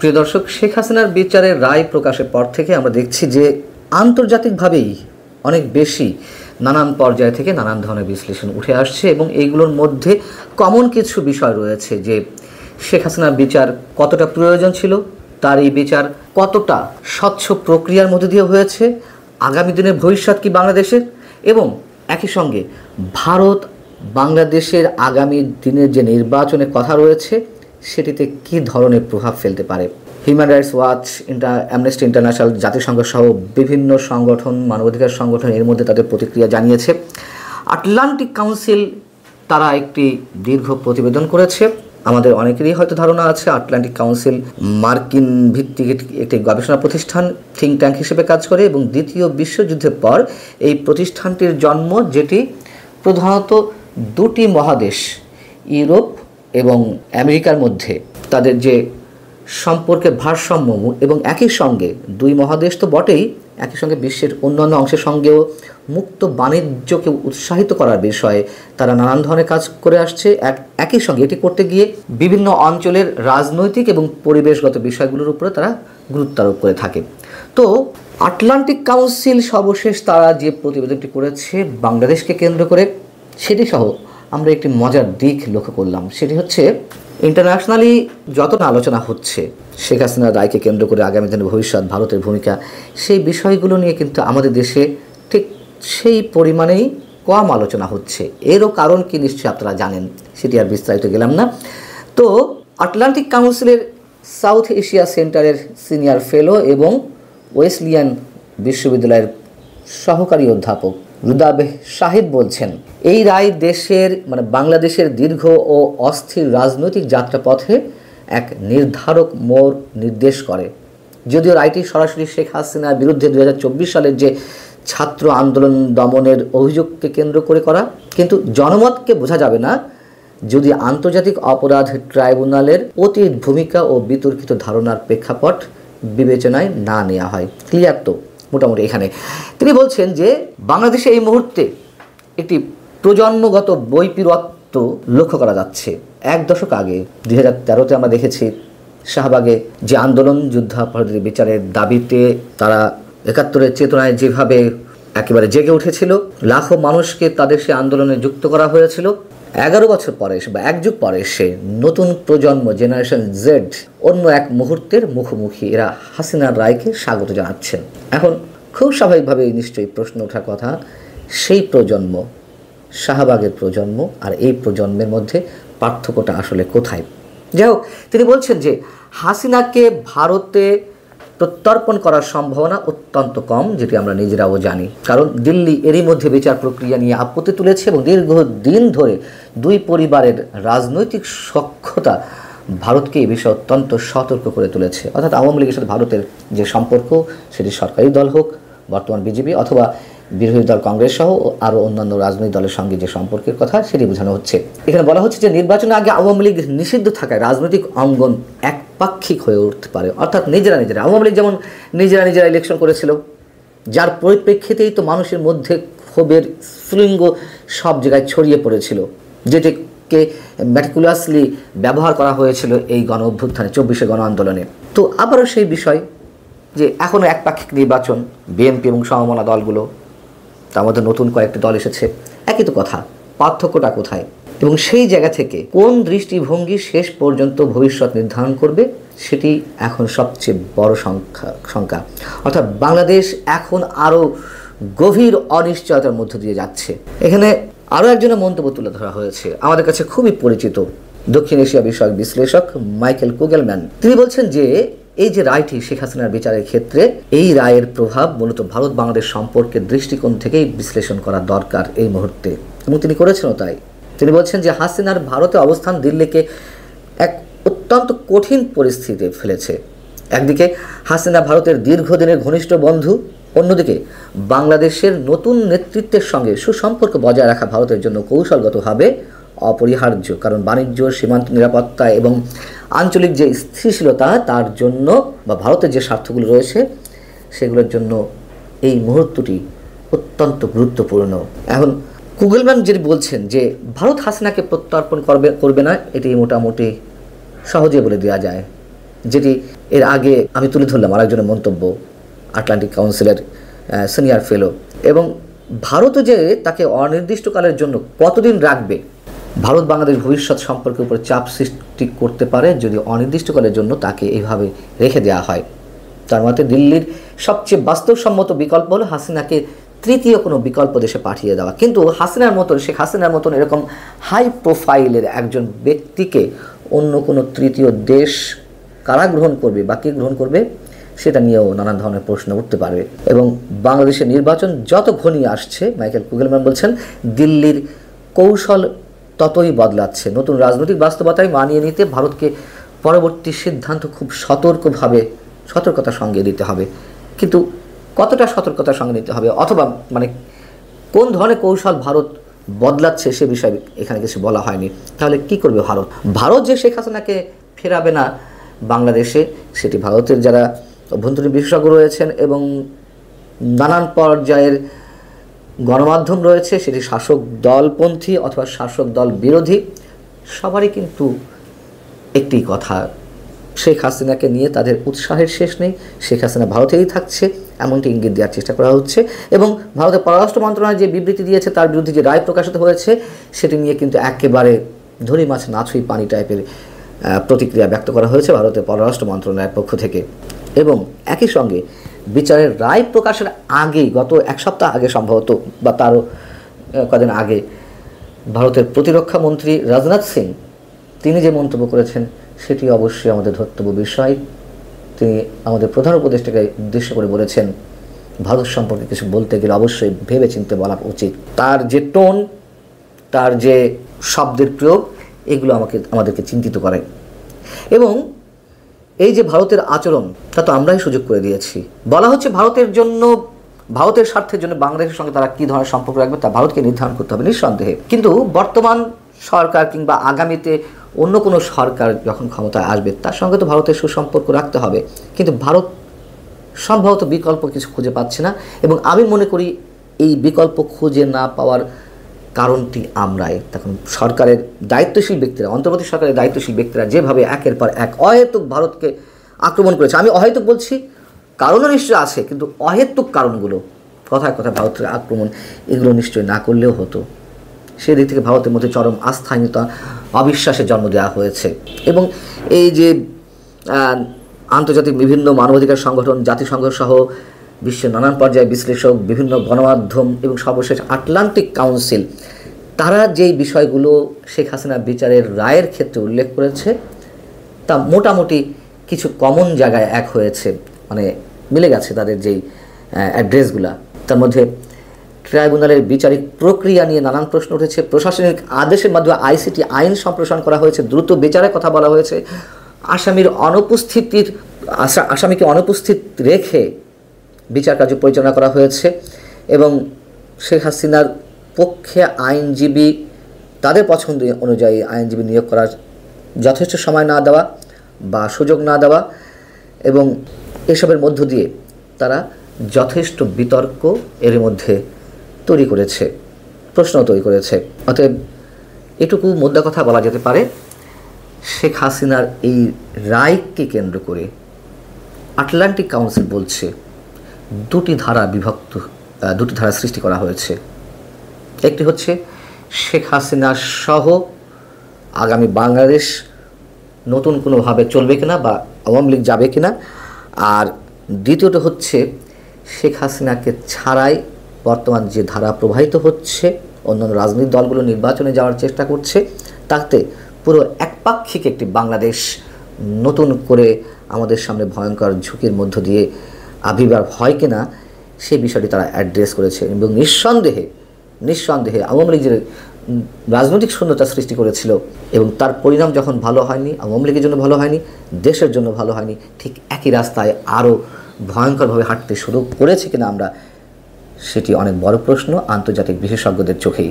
প্রিয় দর্শক, শেখ হাসিনার বিচারের রায় প্রকাশের পর থেকে আমরা দেখছি যে আন্তর্জাতিকভাবেই অনেক বেশি নানান পর্যায় থেকে নানান ধরনের বিশ্লেষণ উঠে আসছে এবং এইগুলোর মধ্যে কমন কিছু বিষয় রয়েছে যে শেখ হাসিনার বিচার কতটা প্রয়োজন ছিল, তার এই বিচার কতটা স্বচ্ছ প্রক্রিয়ার মধ্যে দিয়ে হয়েছে, আগামী দিনের ভবিষ্যৎ কি বাংলাদেশের, এবং একই সঙ্গে ভারত বাংলাদেশের আগামী দিনের যে নির্বাচনের কথা রয়েছে সেটিতে কী ধরনের প্রভাব ফেলতে পারে। Human rights watch, amnesty international, জাতিসংঘ সহ বিভিন্ন সংগঠন, মানবাধিকার সংগঠন এর মধ্যে তাদের প্রতিক্রিয়া জানিয়েছে। আটলান্টিক কাউন্সিল তারা একটি দীর্ঘ প্রতিবেদন করেছে। আমাদের অনেকেরই হয়তো ধারণা আছে আটলান্টিক কাউন্সিল মার্কিন ভিত্তিক একটি গবেষণা প্রতিষ্ঠান, থিঙ্ক ট্যাঙ্ক হিসেবে কাজ করে এবং দ্বিতীয় বিশ্বযুদ্ধের পর এই প্রতিষ্ঠানটির জন্ম, যেটি প্রধানত দুটি মহাদেশ ইউরোপ এবং আমেরিকার মধ্যে তাদের যে সম্পর্কের ভারসাম্য এবং একই সঙ্গে দুই মহাদেশ তো বটেই, একই সঙ্গে বিশ্বের অন্যান্য অংশের সঙ্গেও মুক্ত বাণিজ্যকে উৎসাহিত করার বিষয়ে তারা নানান ধরনের কাজ করে আসছে। একই সঙ্গে এটি করতে গিয়ে বিভিন্ন অঞ্চলের রাজনৈতিক এবং পরিবেশগত বিষয়গুলোর উপরে তারা গুরুত্ব আরোপ করে থাকে। তো আটলান্টিক কাউন্সিল সর্বশেষ তারা যে প্রতিবেদনটি করেছে বাংলাদেশকে কেন্দ্র করে, সেটি সহ আমরা একটি মজার দিক লক্ষ্য করলাম। সেটি হচ্ছে ইন্টারন্যাশনালি যতটা আলোচনা হচ্ছে শেখ হাসিনার রায়কে কেন্দ্র করে আগামী দিনের ভবিষ্যৎ, ভারতের ভূমিকা, সেই বিষয়গুলো নিয়ে কিন্তু আমাদের দেশে ঠিক সেই পরিমাণেই কম আলোচনা হচ্ছে। এরও কারণ কি নিশ্চয়ই আপনারা জানেন, সেটি আর বিস্তারিত গেলাম না। তো আটলান্টিক কাউন্সিলের সাউথ এশিয়া সেন্টারের সিনিয়র ফেলো এবং ওয়েসলিয়ান বিশ্ববিদ্যালয়ের সহকারী অধ্যাপক রুদাবেহ শাহিদ বলছেন, এই রায় দেশের বাংলাদেশের দীর্ঘ ও অস্থির রাজনৈতিক যাত্রাপথে এক নির্ধারক মোড় নির্দেশ করে। যদিও রায়টি সরাসরি শেখ হাসিনার বিরুদ্ধে 2024 সালের যে ছাত্র আন্দোলন দমনের অভিযোগকে কেন্দ্র করে করা, কিন্তু জনমতকে বোঝা যাবে না যদি আন্তর্জাতিক অপরাধ ট্রাইব্যুনালের অতীত ভূমিকা ও বিতর্কিত ধারণার প্রেক্ষাপট বিবেচনায় না নেওয়া হয়। ক্লিয়ার তো মোটামুটি এখানে তিনি বলছেন যে বাংলাদেশে এই মুহূর্তে একটি প্রজন্মগত বৈপরীত্য লক্ষ্য করা যাচ্ছে। এক দশক আগে 2013-তে আমরা দেখেছি শাহবাগে যে আন্দোলন, যুদ্ধাপরাধীদের বিচারের দাবিতে তারা 71-এর চেতনায় যেভাবে একেবারে জেগে উঠেছিল, লাখো মানুষকে তাদের সে আন্দোলনে যুক্ত করা হয়েছিল। 11 বছর পরে বা এক যুগ পরে এসে নতুন প্রজন্ম, জেনারেশন জেড, অন্য এক মুহূর্তের মুখোমুখি। এরা হাসিনার রায়কে স্বাগত জানাচ্ছেন। এখন খুব স্বাভাবিকভাবে নিশ্চয়ই প্রশ্ন ওঠার কথা, সেই প্রজন্ম, শাহবাগের প্রজন্ম আর এই প্রজন্মের মধ্যে পার্থক্যটা আসলে কোথায়? যাই হোক, তিনি বলছেন যে হাসিনাকে ভারতে প্রত্যর্পণ করার সম্ভাবনা অত্যন্ত কম, যেটি আমরা নিজেরাও জানি। কারণ দিল্লি এরই মধ্যে বিচার প্রক্রিয়া নিয়ে আপত্তি তুলেছে এবং দীর্ঘদিন ধরে দুই পরিবারের রাজনৈতিক সখ্যতা ভারতকে এই বিষয়ে অত্যন্ত সতর্ক করে তুলেছে। অর্থাৎ আওয়ামী লীগের সাথে ভারতের যে সম্পর্ক, সেটি সরকারি দল হোক, বর্তমান বিজেপি, অথবা বিরোধী দল কংগ্রেস সহ আরও অন্যান্য রাজনৈতিক দলের সঙ্গে যে সম্পর্কের কথা সেটি বোঝানো হচ্ছে। এখানে বলা হচ্ছে যে নির্বাচনের আগে আওয়ামী লীগ নিষিদ্ধ থাকায় রাজনৈতিক অঙ্গন একপাক্ষিক হয়ে উঠতে পারে। অর্থাৎ নিজেরা আওয়ামী লীগ যেমন নিজেরা ইলেকশন করেছিল, যার পরিপ্রেক্ষিতেই তো মানুষের মধ্যে ক্ষোভের স্ফুলিঙ্গ সব জায়গায় ছড়িয়ে পড়েছিল, যেটিকে ম্যাটিকুলাসলি ব্যবহার করা হয়েছিল এই গণ অভ্যুত্থানে, 24শে গণ আন্দোলনে। তো আবারও সেই বিষয় যে এখনও একপাক্ষিক নির্বাচন, বিএনপি এবং সমমনা দলগুলো, তার মধ্যে নতুন কয়েকটি দল এসেছে, একই তো কথা। পার্থক্যটা কোথায় এবং সেই জায়গা থেকে কোন দৃষ্টিভঙ্গি শেষ পর্যন্ত ভবিষ্যৎ নির্ধারণ করবে, সেটি এখন সবচেয়ে বড় শঙ্কা। অর্থাৎ বাংলাদেশ এখন আরও গভীর অনিশ্চয়তার মধ্য দিয়ে যাচ্ছে। এখানে আরও একজনের মন্তব্য তুলে ধরা হয়েছে, আমাদের কাছে খুবই পরিচিত দক্ষিণ এশিয়া বিষয়ক বিশ্লেষক মাইকেল কুগেলম্যান। তিনি বলছেন যে এই যে রায়টি শেখ হাসিনার বিচারের ক্ষেত্রে, এই রায়ের প্রভাব মূলত ভারত বাংলাদেশ সম্পর্কের দৃষ্টিকোণ থেকেই বিশ্লেষণ করা দরকার এই মুহূর্তে, এবং তিনি করেছেনও তাই। তিনি বলছেন যে হাসিনার ভারতে অবস্থান দিল্লিকে এক অত্যন্ত কঠিন পরিস্থিতিতে ফেলেছে। একদিকে হাসিনা ভারতের দীর্ঘদিনের ঘনিষ্ঠ বন্ধু, অন্যদিকে বাংলাদেশের নতুন নেতৃত্বের সঙ্গে সুসম্পর্ক বজায় রাখা ভারতের জন্য কৌশলগতভাবে অপরিহার্য। কারণ বাণিজ্য, সীমান্ত নিরাপত্তা এবং আঞ্চলিক যে স্থিতিশীলতা, তার জন্য বা ভারতের যে স্বার্থগুলো রয়েছে সেগুলোর জন্য এই মুহূর্তটি অত্যন্ত গুরুত্বপূর্ণ। এখন কুগেলম্যান যেটি বলছেন যে ভারত হাসিনাকে প্রত্যর্পণ করবে না, এটি মোটামুটি সহজে বলে দেওয়া যায়। যেটি এর আগে আমি তুলে ধরলাম আরেকজনের মন্তব্য, আটলান্টিক কাউন্সিলের সিনিয়র ফেলো। এবং ভারতও যে তাকে অনির্দিষ্টকালের জন্য কতদিন রাখবে, ভারত বাংলাদেশ ভবিষ্যৎ সম্পর্কের উপর চাপ সৃষ্টি করতে পারে যদি অনির্দিষ্টকালের জন্য তাকে এইভাবে রেখে দেওয়া হয়। তার মতে দিল্লির সবচেয়ে বাস্তবসম্মত বিকল্প হলো হাসিনাকে তৃতীয় কোনো বিকল্প দেশে পাঠিয়ে দেওয়া। কিন্তু হাসিনার মতন, শেখ হাসিনার মতন এরকম হাই প্রোফাইলের একজন ব্যক্তিকে অন্য কোনো তৃতীয় দেশ কারা গ্রহণ করবে বা কে গ্রহণ করবে সেটা নিয়েও নানান ধরনের প্রশ্ন উঠতে পারবে। এবং বাংলাদেশের নির্বাচন যত ঘনিয়ে আসছে, মাইকেল কুগেলম্যান বলছেন, দিল্লির কৌশল ততই বদলাচ্ছে। নতুন রাজনৈতিক বাস্তবতায় মানিয়ে নিতে ভারতকে পরবর্তী সিদ্ধান্ত খুব সতর্কতার সঙ্গে দিতে হবে। কিন্তু কতটা সতর্কতার সঙ্গে নিতে হবে, অথবা মানে কোন ধরনের কৌশল ভারত বদলাচ্ছে সে বিষয়ে এখানে কিছু বলা হয়নি। তাহলে কি করবে ভারত যে শেখ হাসিনাকে ফেরাবে না বাংলাদেশে, সেটি ভারতের যারা অভ্যন্তরীণ বিশেষজ্ঞ রয়েছেন এবং নানান পর্যায়ের গণমাধ্যম রয়েছে, সেটি শাসক দলপন্থী অথবা শাসক দল বিরোধী, সবারই কিন্তু একটি কথা, শেখ হাসিনাকে নিয়ে তাদের উৎসাহের শেষ নেই। শেখ হাসিনা ভারতেই থাকছে এমনটি ইঙ্গিত দেওয়ার চেষ্টা করা হচ্ছে। এবং ভারতের পররাষ্ট্র মন্ত্রণালয় যে বিবৃতি দিয়েছে, তার বিরুদ্ধে যে রায় প্রকাশিত হয়েছে, সেটি নিয়ে কিন্তু একেবারে ধরি মাছ না ছুঁই পানি টাইপের প্রতিক্রিয়া ব্যক্ত করা হয়েছে ভারতের পররাষ্ট্র মন্ত্রণালয়ের পক্ষ থেকে। এবং একই সঙ্গে বিচারের রায় প্রকাশের আগেই, গত এক সপ্তাহ আগে সম্ভবত বা তারও কদিন আগে, ভারতের প্রতিরক্ষা মন্ত্রী রাজনাথ সিং তিনি যে মন্তব্য করেছেন সেটি অবশ্যই আমাদের ধর্তব্য বিষয়। তিনি আমাদের প্রধান উপদেষ্টাকে উদ্দেশ্য করে বলেছেন, ভারত সম্পর্কে কিছু বলতে গেলে অবশ্যই ভেবে চিন্তে বলা উচিত। তার যে টোন, তার যে শব্দের প্রয়োগ, এগুলো আমাদেরকে চিন্তিত করে। এবং এই যে ভারতের আচরণ, তা তো আমরাই সুযোগ করে দিয়েছি। বলা হচ্ছে ভারতের স্বার্থের জন্য বাংলাদেশের সঙ্গে তারা কী ধরনের সম্পর্ক রাখবে তা ভারতকে নির্ধারণ করতে হবে নিঃসন্দেহে। কিন্তু বর্তমান সরকার কিংবা আগামীতে অন্য কোনো সরকার যখন ক্ষমতায় আসবে, তার সঙ্গে তো ভারতের সুসম্পর্ক রাখতে হবে। কিন্তু ভারত সম্ভবত বিকল্প কিছু খুঁজে পাচ্ছে না। এবং আমি মনে করি এই বিকল্প খুঁজে না পাওয়ার কারণটি আমরাই। তখন সরকারের দায়িত্বশীল ব্যক্তিরা, অন্তর্বর্তী সরকারের দায়িত্বশীল ব্যক্তিরা যেভাবে একের পর এক অহেতুক ভারতকে আক্রমণ করেছে, আমি অহেতুক বলছি, কারণও নিশ্চয় আছে, কিন্তু অহেতুক কারণগুলো, কথায় কথায় ভারতের আক্রমণ, এগুলো নিশ্চয় না করলেও হতো। সেদিক থেকে ভারতের মধ্যে চরম আস্থাহীনতা, অবিশ্বাসের জন্ম দেওয়া হয়েছে। এবং এই যে আন্তর্জাতিক বিভিন্ন মানবাধিকার সংগঠন, জাতিসংঘ সহ বিশ্বের নানান পর্যায়ে বিশ্লেষক, বিভিন্ন গণমাধ্যম এবং সর্বশেষ আটলান্টিক কাউন্সিল, তারা যেই বিষয়গুলো শেখ হাসিনা বিচারের রায়ের ক্ষেত্রে উল্লেখ করেছে, তা মোটামুটি কিছু কমন জায়গায় এক হয়েছে, মানে মিলে গেছে তাদের যেই অ্যাড্রেসগুলা। তার মধ্যে ট্রাইব্যুনালের বিচারিক প্রক্রিয়া নিয়ে নানান প্রশ্ন উঠেছে। প্রশাসনিক আদেশের মাধ্যমে আইসিটি আইন সম্প্রসারণ করা হয়েছে, দ্রুত বিচারের কথা বলা হয়েছে। আসামিকে অনুপস্থিত রেখে বিচার কার্য পরিচালনা করা হয়েছে। এবং শেখ হাসিনার পক্ষে আইনজীবী, তাদের পছন্দ অনুযায়ী আইনজীবী নিয়োগ করার যথেষ্ট সময় না দেওয়া বা সুযোগ না দেওয়া, এবং এসবের মধ্য দিয়ে তারা যথেষ্ট বিতর্ক এর মধ্যে তৈরি করেছে, প্রশ্ন তৈরি করেছে। অতএব এটুকু মোদ্দা কথা বলা যেতে পারে, শেখ হাসিনার এই রায়কে কেন্দ্র করে আটলান্টিক কাউন্সিল বলছে দুটি ধারা সৃষ্টি করা হয়েছে। একটি হচ্ছে শেখ হাসিনা সহ আগামী বাংলাদেশ নতুন কোনোভাবে চলবে কিনা বা আওয়ামী লীগ যাবে কিনা, আর দ্বিতীয়টা হচ্ছে শেখ হাসিনাকে ছাড়াই বর্তমান যে ধারা প্রবাহিত হচ্ছে, অন্যান্য রাজনৈতিক দলগুলো নির্বাচনে যাওয়ার চেষ্টা করছে, তাতে পুরো একপাক্ষিক একটি বাংলাদেশ নতুন করে আমাদের সামনে ভয়ঙ্কর ঝুঁকির মধ্য দিয়ে আবির্ভাব হয় কিনা, সেই বিষয়টি তারা অ্যাড্রেস করেছে। এবং নিঃসন্দেহে আওয়ামী লীগ যে রাজনৈতিক শূন্যতা সৃষ্টি করেছিল এবং তার পরিণাম যখন ভালো হয়নি, আওয়ামী লীগের জন্য ভালো হয়নি, দেশের জন্য ভালো হয়নি, ঠিক একই রাস্তায় আরও ভয়ঙ্করভাবে হাঁটতে শুরু করেছে কিনা আমরা, সেটি অনেক বড় প্রশ্ন আন্তর্জাতিক বিশেষজ্ঞদের চোখেই।